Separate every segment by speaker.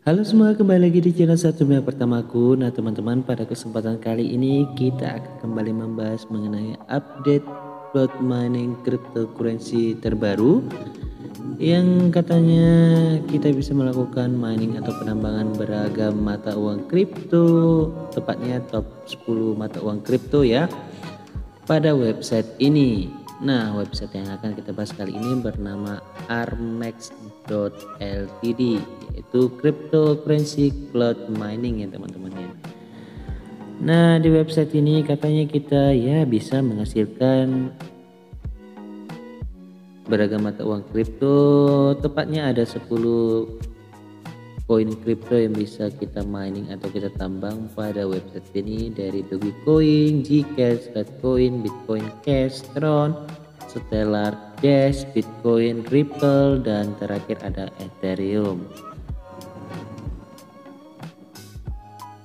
Speaker 1: Halo semua, kembali lagi di channel Satu Miliar Pertamaku. Nah teman-teman, pada kesempatan kali ini kita akan kembali membahas mengenai update plot mining cryptocurrency terbaru yang katanya kita bisa melakukan mining atau penambangan beragam mata uang kripto, tepatnya top 10 mata uang kripto ya, pada website ini. Nah, website yang akan kita bahas kali ini bernama armex.ltd, yaitu cryptocurrency cloud mining ya teman-teman ya. Nah, di website ini katanya kita ya bisa menghasilkan beragam mata uang kripto, tepatnya ada 10 koin kripto yang bisa kita mining atau kita tambang pada website ini, dari Dogecoin, Zcash, Litecoin, Bitcoin Cash, Tron, Stellar, Dash, Bitcoin, Ripple, dan terakhir ada Ethereum.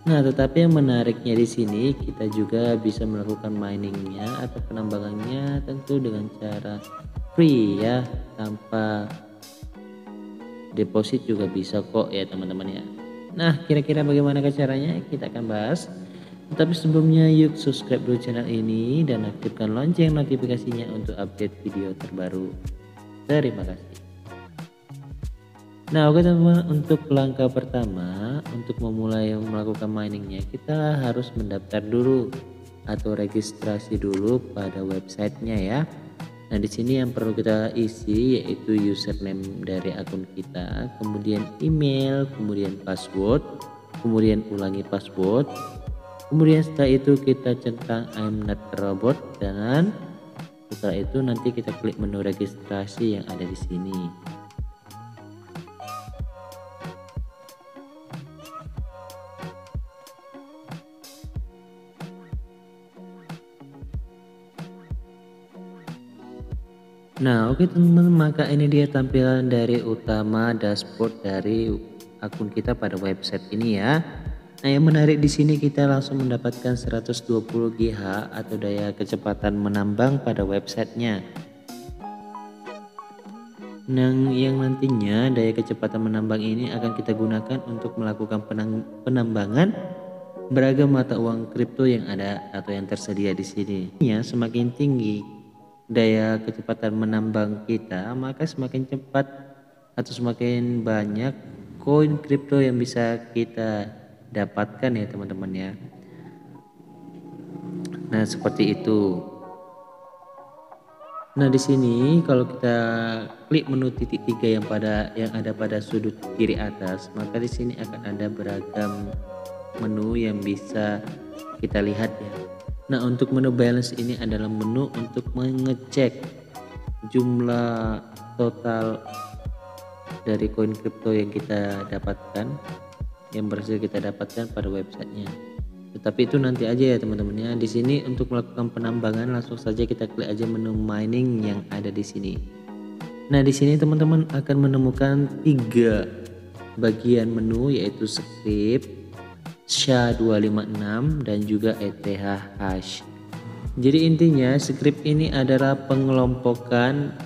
Speaker 1: Nah, tetapi yang menariknya di sini kita juga bisa melakukan miningnya atau penambangannya tentu dengan cara free ya, tanpa deposit juga bisa kok ya teman-teman ya. Nah, kira-kira bagaimana caranya kita akan bahas. Tetapi sebelumnya yuk subscribe dulu channel ini dan aktifkan lonceng notifikasinya untuk update video terbaru. Terima kasih. Nah, oke teman-teman, untuk langkah pertama untuk memulai melakukan miningnya kita harus mendaftar dulu atau registrasi dulu pada websitenya ya. Nah, di sini yang perlu kita isi yaitu username dari akun kita, kemudian email, kemudian password, kemudian ulangi password. Kemudian setelah itu kita centang I'm not a robot, dan setelah itu nanti kita klik menu registrasi yang ada di sini. Nah, oke teman-teman, maka ini dia tampilan dari utama dashboard dari akun kita pada website ini ya. Nah, yang menarik di sini kita langsung mendapatkan 120 GH atau daya kecepatan menambang pada websitenya. Nah, yang nantinya daya kecepatan menambang ini akan kita gunakan untuk melakukan penambangan beragam mata uang kripto yang ada atau yang tersedia di sini. Ya, semakin tinggi daya kecepatan menambang kita, maka semakin cepat atau semakin banyak koin kripto yang bisa kita dapatkan ya teman-teman ya. Nah, seperti itu. Nah, di sini kalau kita klik menu titik 3 yang ada pada sudut kiri atas, maka di sini akan ada beragam menu yang bisa kita lihat ya. Nah, untuk menu balance ini adalah menu untuk mengecek jumlah total dari koin kripto yang kita dapatkan, yang berhasil kita dapatkan pada websitenya. Tetapi itu nanti aja ya teman-teman ya. Di sini untuk melakukan penambangan langsung saja kita klik aja menu mining yang ada di sini. Nah, di sini teman-teman akan menemukan 3 bagian menu, yaitu script, SHA-256, dan juga ETH hash. Jadi intinya script ini adalah pengelompokan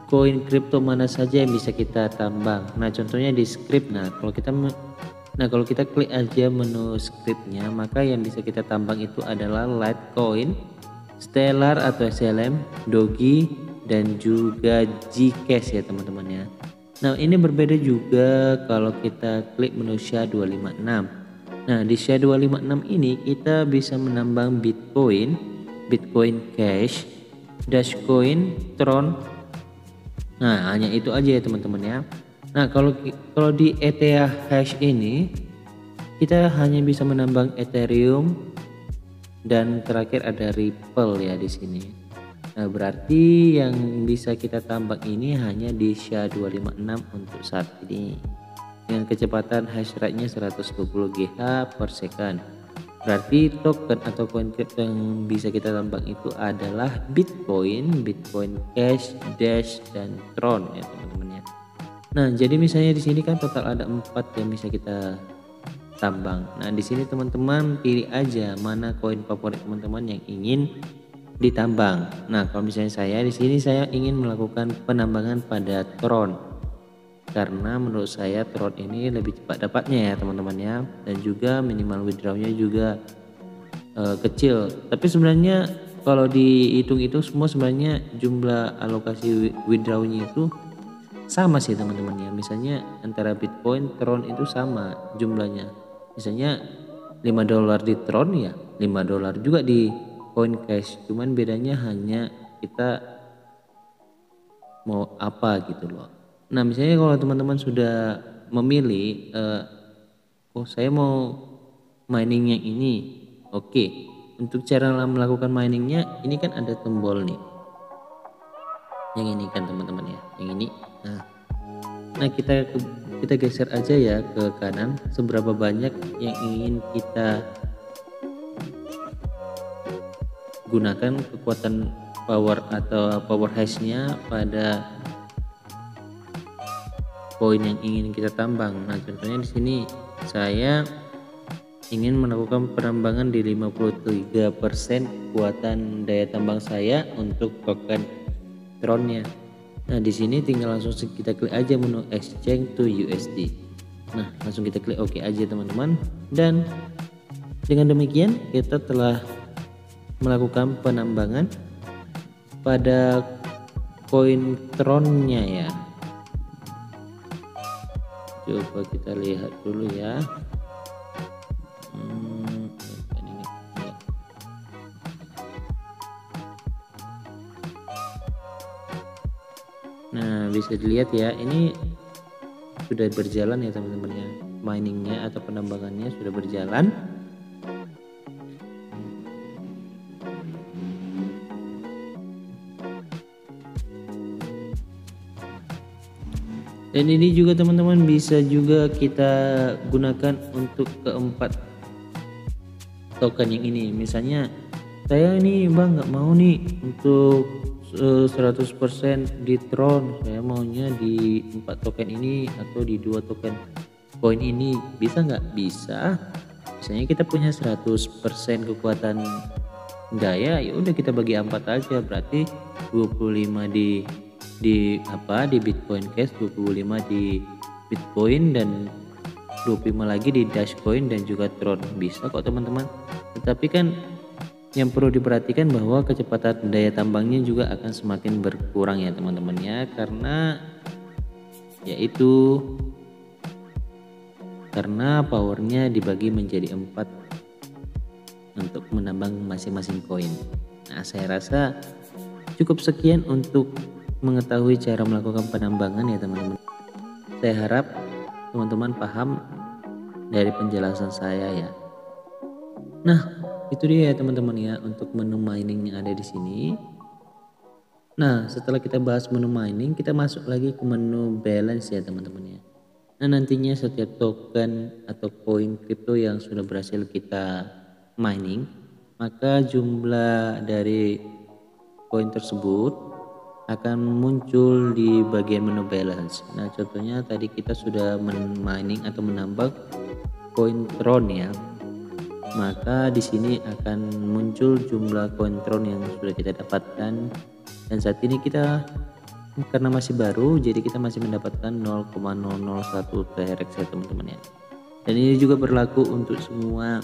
Speaker 1: koin kripto mana saja yang bisa kita tambang. Nah, contohnya di script. Nah, kalau kita klik aja menu scriptnya, maka yang bisa kita tambang itu adalah Litecoin, Stellar atau SLM, Dogi, dan juga Zcash ya teman-teman ya. Nah, ini berbeda juga kalau kita klik menu SHA-256. Nah, di SHA-256 ini kita bisa menambang Bitcoin, Bitcoin Cash, Dashcoin, Tron. Nah, hanya itu aja ya teman-teman ya. Nah, kalau di ETH hash ini kita hanya bisa menambang Ethereum dan terakhir ada Ripple ya di sini. Nah, berarti yang bisa kita tambang ini hanya di SHA-256 untuk saat ini dengan kecepatan hash rate-nya 120 GH per second. Berarti token atau koin kripto yang bisa kita tambang itu adalah Bitcoin, Bitcoin Cash, Dash, dan Tron ya teman-teman ya. Nah, jadi misalnya di sini kan total ada 4 yang bisa kita tambang. Nah, di sini teman-teman pilih aja mana koin favorit teman-teman yang ingin ditambang. Nah, kalau misalnya saya di sini saya ingin melakukan penambangan pada Tron. karena menurut saya Tron ini lebih cepat dapatnya ya teman-teman ya, dan juga minimal withdrawnya juga kecil. Tapi sebenarnya kalau dihitung-hitung semua sebenarnya jumlah alokasi withdrawnya itu sama sih teman-teman ya. Misalnya antara Bitcoin, Tron itu sama jumlahnya. Misalnya $5 di Tron ya $5 juga di Coincash. Cuman bedanya hanya kita mau apa gitu loh. Nah misalnya kalau teman-teman sudah memilih oh saya mau mining yang ini, oke. Untuk cara melakukan miningnya ini kan ada tombol nih, yang ini kan teman-teman ya, yang ini. Nah kita geser aja ya ke kanan seberapa banyak yang ingin kita gunakan kekuatan power atau power hash-nya pada koin yang ingin kita tambang. Nah contohnya di sini saya ingin melakukan penambangan di 53% kekuatan daya tambang saya untuk token Tronnya. Nah di sini tinggal langsung kita klik aja menu exchange to USD. Nah langsung kita klik OK aja teman-teman, dan dengan demikian kita telah melakukan penambangan pada koin Tronnya ya. Coba kita lihat dulu ya. Nah bisa dilihat ya, ini sudah berjalan ya teman-teman ya, miningnya atau penambangannya sudah berjalan. Dan ini juga teman-teman bisa juga kita gunakan untuk keempat token yang ini. Misalnya saya ini bang nggak mau nih untuk 100% di Tron, saya maunya di 4 token ini atau di 2 token koin ini, bisa nggak? Bisa. Misalnya kita punya 100% kekuatan daya, ya udah kita bagi 4 aja, berarti 25 di Bitcoin Cash, 25 di Bitcoin, dan 25 lagi di Dashcoin dan juga Tron. Bisa kok teman-teman. Tetapi kan yang perlu diperhatikan bahwa kecepatan daya tambangnya juga akan semakin berkurang ya teman-teman ya, karena powernya dibagi menjadi 4 untuk menambang masing-masing koin. Nah saya rasa cukup sekian untuk mengetahui cara melakukan penambangan ya teman-teman. Saya harap teman-teman paham dari penjelasan saya ya. Nah itu dia ya teman-teman ya untuk menu mining yang ada di sini. Nah setelah kita bahas menu mining, kita masuk lagi ke menu balance ya teman-teman ya. Nah nantinya setiap token atau koin kripto yang sudah berhasil kita mining, maka jumlah dari koin tersebut akan muncul di bagian menu balance. Nah contohnya tadi kita sudah mining atau menambang koin Tron ya, maka di sini akan muncul jumlah koin Tron yang sudah kita dapatkan, dan saat ini kita karena masih baru jadi kita masih mendapatkan 0,001 TRX ya teman-teman ya. Dan ini juga berlaku untuk semua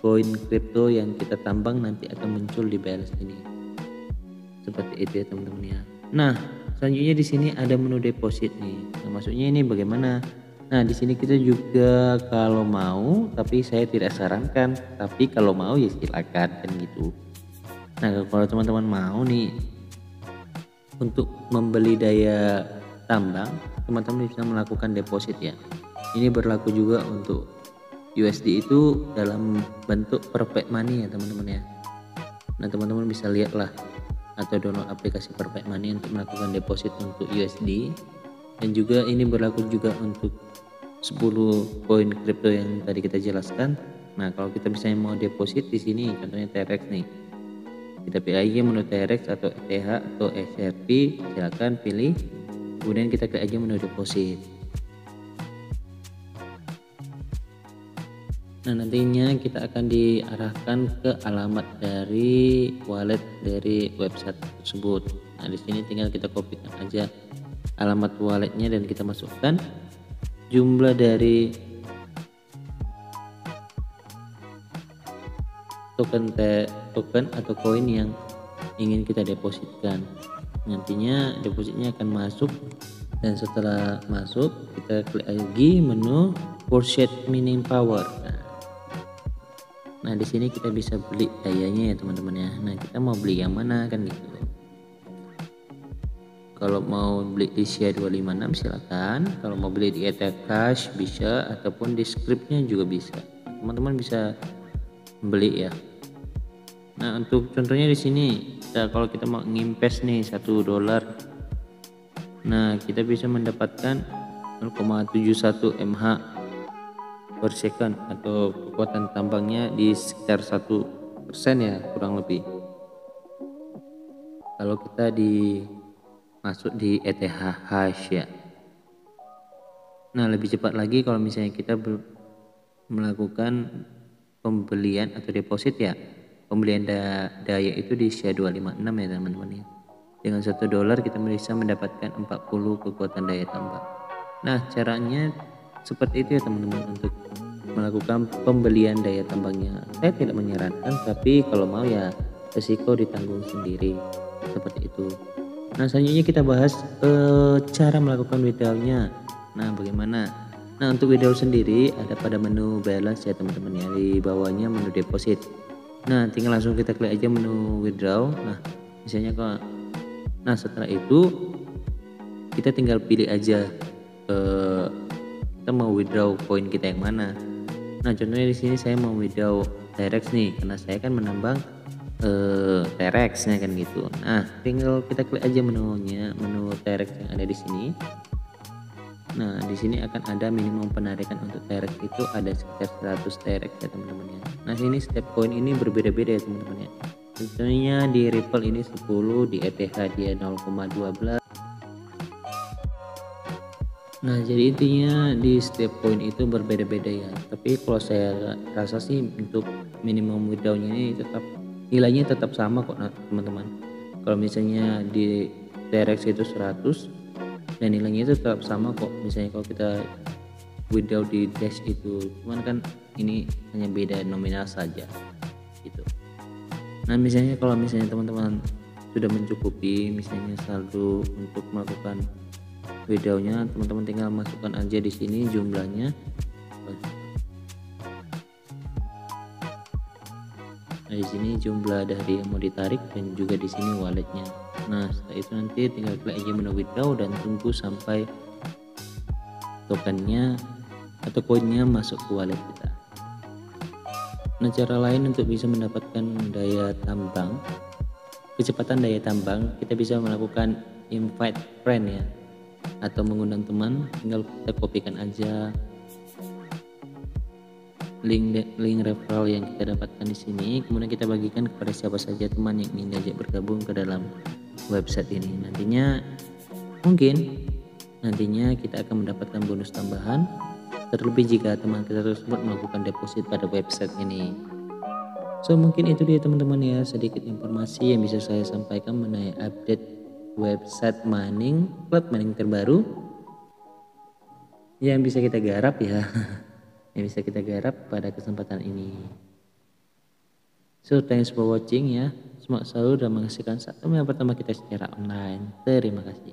Speaker 1: koin kripto yang kita tambang nanti akan muncul di balance ini. Seperti itu ya teman-teman ya. Nah selanjutnya di sini ada menu deposit nih. Nah, maksudnya ini bagaimana? Nah di sini kita juga kalau mau, tapi saya tidak sarankan, tapi kalau mau ya silakan kan gitu. Nah kalau teman-teman mau nih untuk membeli daya tambang, teman-teman bisa melakukan deposit ya. Ini berlaku juga untuk USD itu dalam bentuk perfect money ya teman-teman ya. Nah teman-teman bisa lihat lah atau download aplikasi perfect money untuk melakukan deposit untuk USD. Dan juga ini berlaku juga untuk 10 koin kripto yang tadi kita jelaskan. Nah kalau kita misalnya mau deposit di sini contohnya TRX nih, kita pilih aja menu TRX atau ETH atau XRP, silakan pilih, kemudian kita klik aja menu deposit. Nah nantinya kita akan diarahkan ke alamat dari wallet dari website tersebut. Nah di sini tinggal kita kopikan aja alamat walletnya dan kita masukkan jumlah dari token atau koin yang ingin kita depositkan. Nantinya depositnya akan masuk, dan setelah masuk kita klik lagi menu purchase mining power. Nah di sini kita bisa beli dayanya ya teman-teman ya. Nah kita mau beli yang mana kan gitu. Kalau mau beli di SHA-256 silakan. Kalau mau beli di ETH Cash bisa, ataupun di scriptnya juga bisa. Teman-teman bisa beli ya. Nah untuk contohnya di sini, kalau kita mau ngimpes nih $1, nah kita bisa mendapatkan 0,71 mH per second, atau kekuatan tambangnya di sekitar 1% ya kurang lebih. Kalau kita masuk di ETH hash ya. Nah lebih cepat lagi kalau misalnya kita melakukan pembelian atau deposit ya. Pembelian daya itu di SHA-256 ya teman-teman ya. Dengan $1 kita bisa mendapatkan 40 kekuatan daya tambah. Nah caranya seperti itu ya teman-teman untuk melakukan pembelian daya tambangnya. Saya tidak menyarankan, tapi kalau mau ya resiko ditanggung sendiri seperti itu. Nah selanjutnya kita bahas cara melakukan withdrawal-nya. Nah bagaimana? Nah untuk withdrawal sendiri ada pada menu balance ya teman-teman ya, di bawahnya menu deposit. Nah tinggal langsung kita klik aja menu withdraw. Nah misalnya kalau setelah itu kita tinggal pilih aja kita mau withdraw koin kita yang mana. Nah contohnya di sini saya mau withdraw T-Rex nih, karena saya kan menambang T-Rex nya kan gitu. Nah tinggal kita klik aja menunya, menu T-Rex yang ada di sini. Nah di sini akan ada minimum penarikan untuk T-Rex itu ada sekitar 100 T-Rex ya teman-teman ya. Nah sini setiap koin ini berbeda-beda ya teman-teman ya. Contohnya di Ripple ini 10, di ETH dia 0,12. Nah jadi intinya di setiap koin itu berbeda-beda ya. Tapi kalau saya rasa sih untuk minimum withdrawnya ini tetap nilainya tetap sama kok teman-teman. Kalau misalnya di T-Rex itu 100 dan nilainya itu tetap sama kok. Misalnya kalau kita withdraw di Dash itu, cuman kan ini hanya beda nominal saja gitu. Nah misalnya kalau misalnya teman-teman sudah mencukupi misalnya saldo untuk melakukan withdrawnya, teman-teman tinggal masukkan aja di sini jumlahnya. Nah di sini jumlah dari yang mau ditarik dan juga di sini walletnya. Nah setelah itu nanti tinggal klik aja menu withdraw dan tunggu sampai tokennya atau koinnya masuk ke wallet kita. Nah cara lain untuk bisa mendapatkan daya tambang, kecepatan daya tambang, kita bisa melakukan invite friend ya, atau mengundang teman. Tinggal kita kopikan aja link referral yang kita dapatkan di sini, kemudian kita bagikan kepada siapa saja teman yang ingin diajak bergabung ke dalam website ini. Nantinya kita akan mendapatkan bonus tambahan, terlebih jika teman kita tersebut melakukan deposit pada website ini. So mungkin itu dia teman-teman ya, sedikit informasi yang bisa saya sampaikan mengenai update website mining, club mining terbaru yang bisa kita garap ya. Yang bisa kita garap pada kesempatan ini. So thanks for watching ya. Semoga selalu dan menghasilkan satu yang pertama kita secara online. Terima kasih.